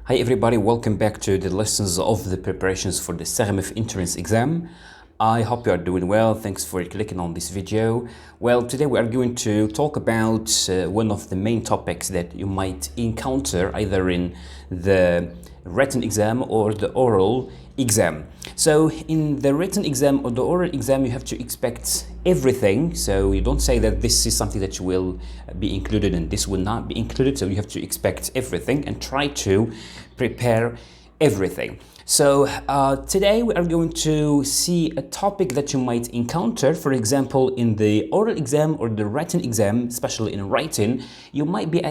Hi everybody, welcome back to the lessons of the preparations for the SERMIF entrance exam. I hope you are doing well. Thanks for clicking on this video. Well, today we are going to talk about one of the main topics that you might encounter either in the written exam or the oral exam. So in the written exam or the oral exam, you have to expect everything. So you don't say that this is something that will be included and this will not be included. So you have to expect everything and try to prepare everything. So today we are going to see a topic that you might encounter. For example, in the oral exam or the written exam, especially in writing, you might be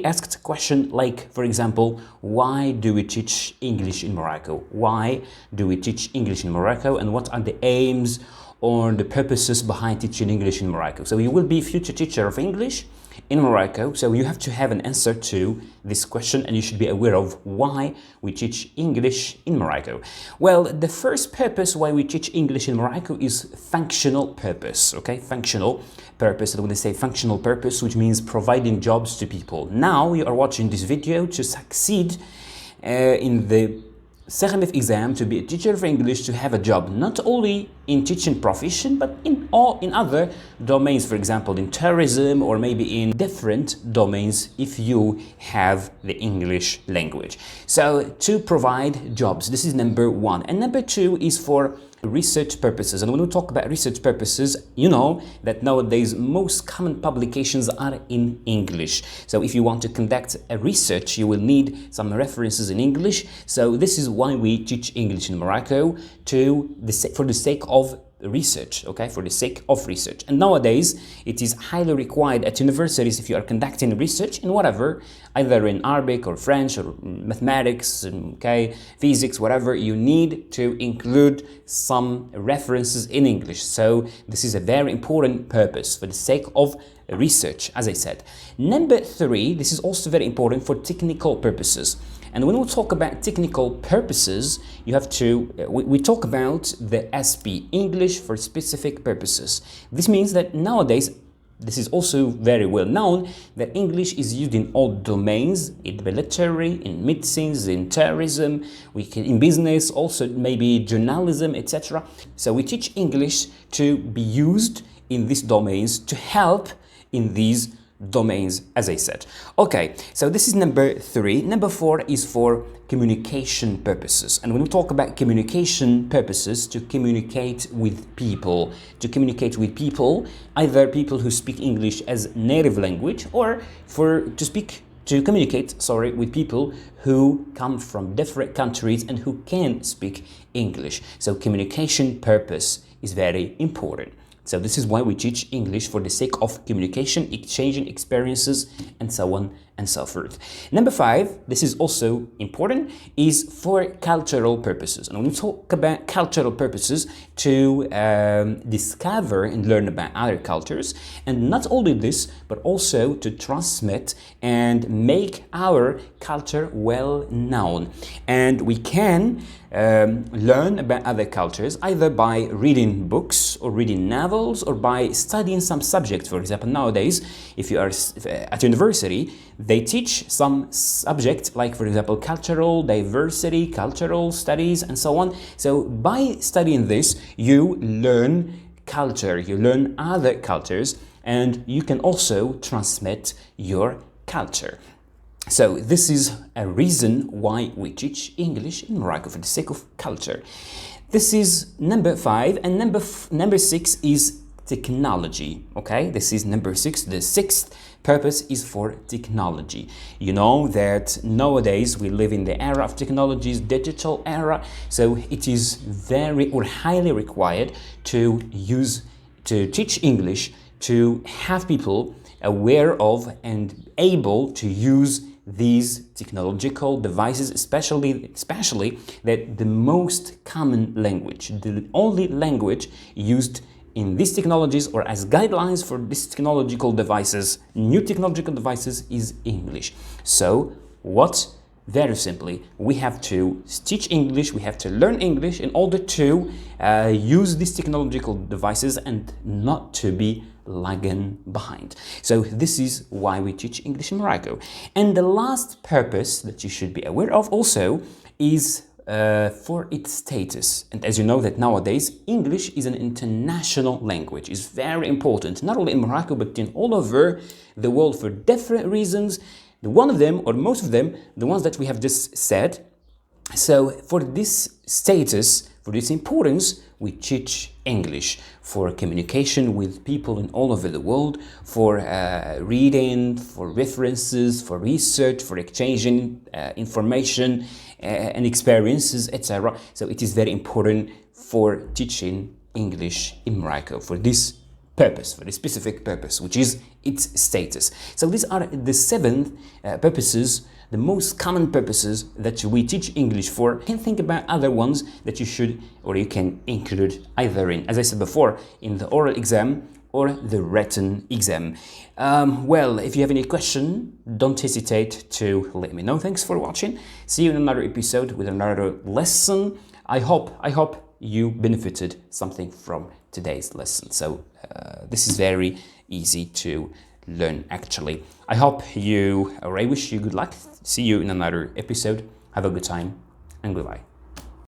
asked a question like, for example, why do we teach English in Morocco? Why do we teach English in Morocco, and what are the aims or the purposes behind teaching English in Morocco? So you will be a future teacher of English in Morocco, so you have to have an answer to this question, and you should be aware of why we teach English in Morocco. Well, the first purpose why we teach English in Morocco is functional purpose, okay? Functional purpose. And when they say functional purpose, which means providing jobs to people. Now you are watching this video to succeed in the SERMIF exam, to be a teacher of English, to have a job not only in teaching profession but in other domains, for example in tourism or maybe in different domains if you have the English language. So to provide jobs, this is number one. And number two is for research purposes. And when we talk about research purposes, you know that nowadays most common publications are in English. So if you want to conduct a research, you will need some references in English. So this is why we teach English in Morocco, for the sake of research, okay, for the sake of research. And nowadays it is highly required at universities if you are conducting research in whatever, either in Arabic or French or mathematics, okay, physics, whatever, you need to include some references in English. So this is a very important purpose for the sake of research, as I said. Number three, this is also very important for technical purposes. And when we talk about technical purposes, you have to, we talk about the SP, English for specific purposes. This means that nowadays, this is also very well known, that English is used in all domains, in military, in medicine, in tourism, in business, also maybe journalism, etc. So we teach English to be used in these domains to help in these domains, as I said. Okay, so this is number three. Number four is for communication purposes. And when we talk about communication purposes, to communicate with people, either people who speak English as native language, or to communicate with people who come from different countries and who can speak English. So communication purpose is very important. So this is why we teach English, for the sake of communication, exchanging experiences, and so on and so forth. Number five, this is also important, is for cultural purposes. And when we talk about cultural purposes, to discover and learn about other cultures, and not only this, but also to transmit and make our culture well known. And we can learn about other cultures either by reading books or reading novels or by studying some subject. For example, nowadays, if you are at university, they teach some subject like, for example, cultural diversity, cultural studies, and so on. So by studying this, you learn culture, you learn other cultures, and you can also transmit your culture. So this is a reason why we teach English in Morocco, for the sake of culture. This is number five, and number six is technology. Okay, this is number six. The sixth purpose is for technology. You know that nowadays we live in the era of technologies, digital era. So it is very or highly required to teach English, to have people aware of and able to use these technological devices, especially that the most common language, the only language used in these technologies or as guidelines for these technological devices, new technological devices, is English. So what? Very simply, we have to teach English, we have to learn English in order to use these technological devices and not to be lagging behind. So this is why we teach English in Morocco. And the last purpose that you should be aware of also is for its status. And as you know that nowadays, English is an international language. It's very important, not only in Morocco, but in all over the world for different reasons. One of them, or most of them, the ones that we have just said. So for this status, for this importance, we teach English for communication with people in all over the world, for reading, for references, for research, for exchanging information and experiences, etc. So it is very important for teaching English in Morocco for this purpose, for a specific purpose, which is its status. So these are the 7 purposes, the most common purposes that we teach English for. You can think about other ones that you should, or you can include either in, as I said before, in the oral exam or the written exam. Well, if you have any question, don't hesitate to let me know. Thanks for watching. See you in another episode with another lesson. I hope you benefited something from today's lesson. So this is very easy to learn actually. I hope you, or I wish you good luck. See you in another episode. Have a good time and goodbye.